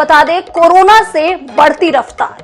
बता दें कोरोना से बढ़ती रफ्तार।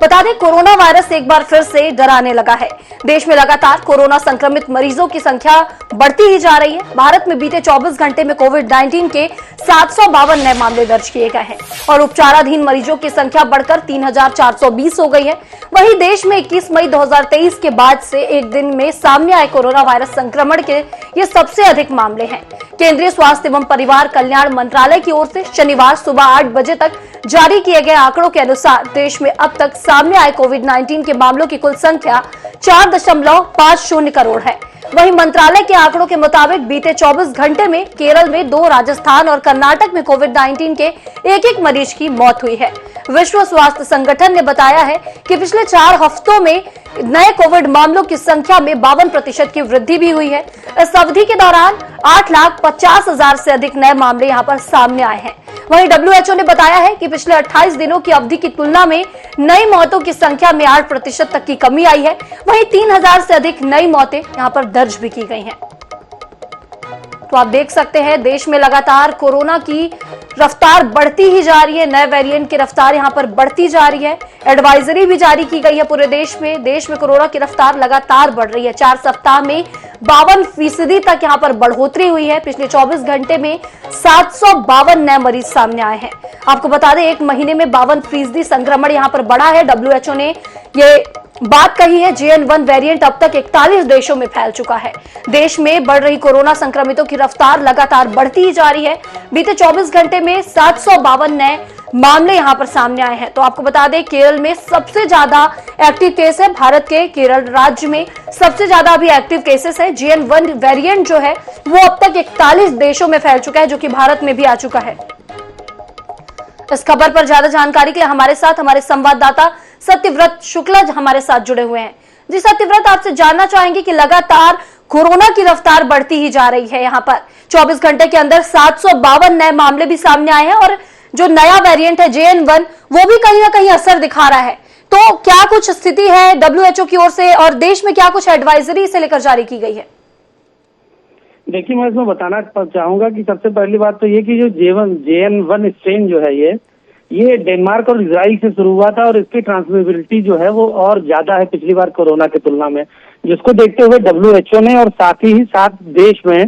बता दें कोरोना वायरस एक बार फिर से डराने लगा है। देश में लगातार कोरोना संक्रमित मरीजों की संख्या बढ़ती ही जा रही है। भारत में बीते 24 घंटे में कोविड-19 के 752 नए मामले दर्ज किए गए हैं और उपचाराधीन मरीजों की संख्या बढ़कर 3420 हो गई है। वहीं देश में 21 मई 2023 के बाद से एक दिन में सामने आए कोरोना वायरस संक्रमण के ये सबसे अधिक मामले हैं। केंद्रीय स्वास्थ्य एवं परिवार कल्याण मंत्रालय की ओर से शनिवार सुबह 8 बजे तक जारी किए गए आंकड़ों के अनुसार देश में अब तक सामने आए कोविड-19 के मामलों की कुल संख्या 4.50 करोड़ है। वहीं मंत्रालय के आंकड़ों के मुताबिक बीते 24 घंटे में केरल में 2, राजस्थान और कर्नाटक में कोविड-19 के एक मरीज की मौत हुई है। विश्व स्वास्थ्य संगठन ने बताया है कि पिछले 4 हफ्तों में नए कोविड मामलों की संख्या में 52% की वृद्धि भी हुई है। इस अवधि के दौरान 8,50,000 से अधिक नए मामले यहां पर सामने आए हैं। वहीं WHO ने बताया है कि पिछले 28 दिनों की अवधि की तुलना में नई मौतों की संख्या में 8% तक की कमी आई है। वहीं 3,000 से अधिक नई मौतें यहां पर दर्ज भी की गई हैं। तो आप देख सकते हैं देश में लगातार कोरोना की रफ्तार बढ़ती ही जा रही है। नए वेरिएंट की रफ्तार यहां पर बढ़ती जा रही है। एडवाइजरी भी जारी की गई है पूरे देश में। देश में कोरोना की रफ्तार लगातार बढ़ रही है। 4 सप्ताह में 52% तक यहां पर बढ़ोतरी हुई है। पिछले 24 घंटे में 752 नए मरीज सामने आए हैं। आपको बता दें 1 महीने में 52% संक्रमण यहां पर बढ़ा है। WHO ने ये बात कही है। JN1 वेरिएंट अब तक 41 देशों में फैल चुका है। देश में बढ़ रही कोरोना संक्रमितों की रफ्तार लगातार बढ़ती ही जा रही है। बीते 24 घंटे में 752 नए मामले यहां पर सामने आए हैं। तो आपको बता दें केरल में सबसे ज्यादा एक्टिव केस है। भारत के केरल राज्य में सबसे ज्यादा अभी एक्टिव केसेस है। JN1 वेरिएंट जो है वो अब तक 41 देशों में फैल चुका है, जो कि भारत में भी आ चुका है। इस खबर पर ज्यादा जानकारी के लिए हमारे साथ हमारे संवाददाता सत्यव्रत शुक्ला हमारे साथ जुड़े हुए हैं। जी सत्यव्रत, आपसे जानना चाहेंगे कि लगातार कोरोना की रफ्तार बढ़ती ही जा रही है। यहाँ पर 24 घंटे के अंदर 752 नए मामले भी सामने आए हैं और जो नया वेरिएंट है JN1 वो भी कहीं ना कहीं असर दिखा रहा है। तो क्या कुछ स्थिति है WHO की ओर से और देश में क्या कुछ एडवाइजरी इसे लेकर जारी की गई है? देखिए, मैं इसमें बताना चाहूंगा कि सबसे पहली बात तो ये कि जो JN1 स्ट्रेन जो है ये डेनमार्क और इजराइल से शुरू हुआ था और इसकी ट्रांसमिसिबिलिटी जो है वो और ज्यादा है पिछली बार कोरोना की तुलना में, जिसको देखते हुए WHO ने और साथ ही 7 देश में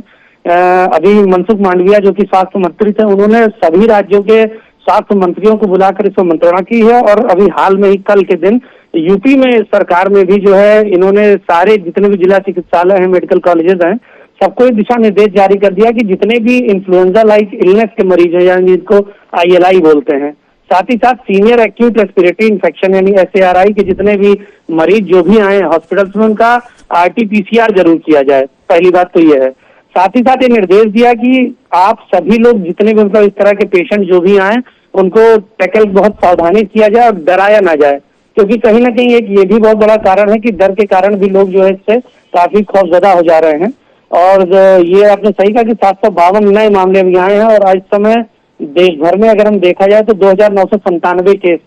अभी मनसुख मांडविया जो कि स्वास्थ्य मंत्री थे, उन्होंने सभी राज्यों के स्वास्थ्य मंत्रियों को बुलाकर इसमें मंत्रणा की है। और अभी हाल में ही कल के दिन यूपी में सरकार में भी जो है इन्होंने सारे जितने भी जिला चिकित्सालय हैं, मेडिकल कॉलेजेस हैं, सबको एक दिशा निर्देश जारी कर दिया कि जितने भी इन्फ्लुएंजा लाइक इलनेस के मरीज हैं यानी जिनको ILI बोलते हैं, साथ ही साथ सीनियर एक्यूट रेस्पिरेटरी इन्फेक्शन यानी SARI के जितने भी मरीज जो भी आए हॉस्पिटल्स में उनका RT-PCR जरूर किया जाए। पहली बात तो ये है। साथ ही साथ ये निर्देश दिया कि आप सभी लोग जितने भी मतलब इस तरह के पेशेंट जो भी आए उनको टैकल बहुत सावधानी किया जाए और डराया ना जाए, क्योंकि कहीं ना कहीं एक ये भी बहुत बड़ा कारण है कि डर के कारण भी लोग जो है इससे काफी खौफजदा हो जा रहे हैं। और ये आपने सही कहा कि 752 नए मामले अभी आए हैं और आज समय देश भर में अगर हम देखा जाए तो 2,997 केस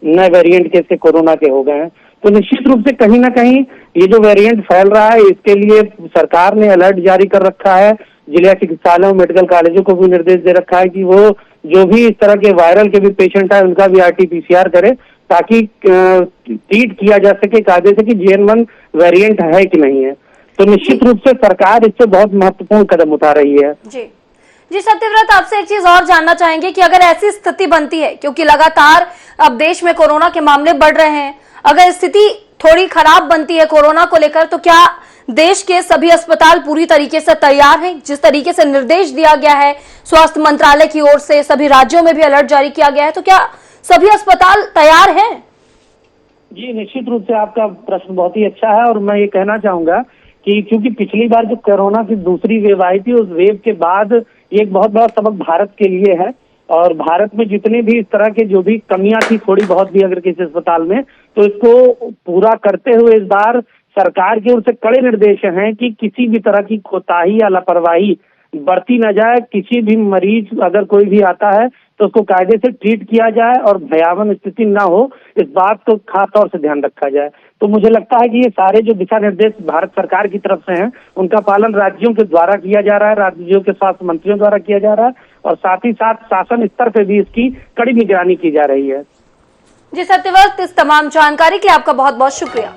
नए वेरिएंट केस के कोरोना के हो गए हैं। तो निश्चित रूप से कहीं ना कहीं ये जो वेरिएंट फैल रहा है इसके लिए सरकार ने अलर्ट जारी कर रखा है। जिला चिकित्सालयों मेडिकल कॉलेजों को भी निर्देश दे रखा है कि वो जो भी इस तरह के वायरल के भी पेशेंट है उनका भी RT-PCR करे, ताकि ट्रीट किया जा सके कायदे से कि JN1 वेरिएंट है कि नहीं है। तो निश्चित रूप से सरकार इससे बहुत महत्वपूर्ण कदम उठा रही है। जी सत्यव्रत, आपसे एक चीज और जानना चाहेंगे कि अगर ऐसी स्थिति बनती है, क्योंकि लगातार अब देश में कोरोना के मामले बढ़ रहे हैं, अगर स्थिति थोड़ी खराब बनती है कोरोना को लेकर, तो क्या देश के सभी अस्पताल पूरी तरीके से तैयार हैं? जिस तरीके से निर्देश दिया गया है स्वास्थ्य मंत्रालय की ओर से, सभी राज्यों में भी अलर्ट जारी किया गया है, तो क्या सभी अस्पताल तैयार हैं? जी निश्चित रूप से आपका प्रश्न बहुत ही अच्छा है और मैं ये कहना चाहूंगा कि क्योंकि पिछली बार जो कोरोना की दूसरी वेव आई थी उस वेव के बाद ये एक बहुत बड़ा सबक भारत के लिए है। और भारत में जितने भी इस तरह के जो भी कमियां थी थोड़ी बहुत भी अगर किसी अस्पताल में, तो इसको पूरा करते हुए इस बार सरकार की ओर से कड़े निर्देश हैं कि किसी भी तरह की कोताही या लापरवाही बरती न जाए। किसी भी मरीज अगर कोई भी आता है तो उसको कायदे से ट्रीट किया जाए और भयावह स्थिति ना हो, इस बात को खास तौर से ध्यान रखा जाए। तो मुझे लगता है कि ये सारे जो दिशा निर्देश भारत सरकार की तरफ से हैं उनका पालन राज्यों के द्वारा किया जा रहा है, राज्यों के स्वास्थ्य मंत्रियों द्वारा किया जा रहा है और साथ ही साथ शासन स्तर पे भी इसकी कड़ी निगरानी की जा रही है। जी सत्यव्रत, इस तमाम जानकारी के लिए आपका बहुत बहुत शुक्रिया।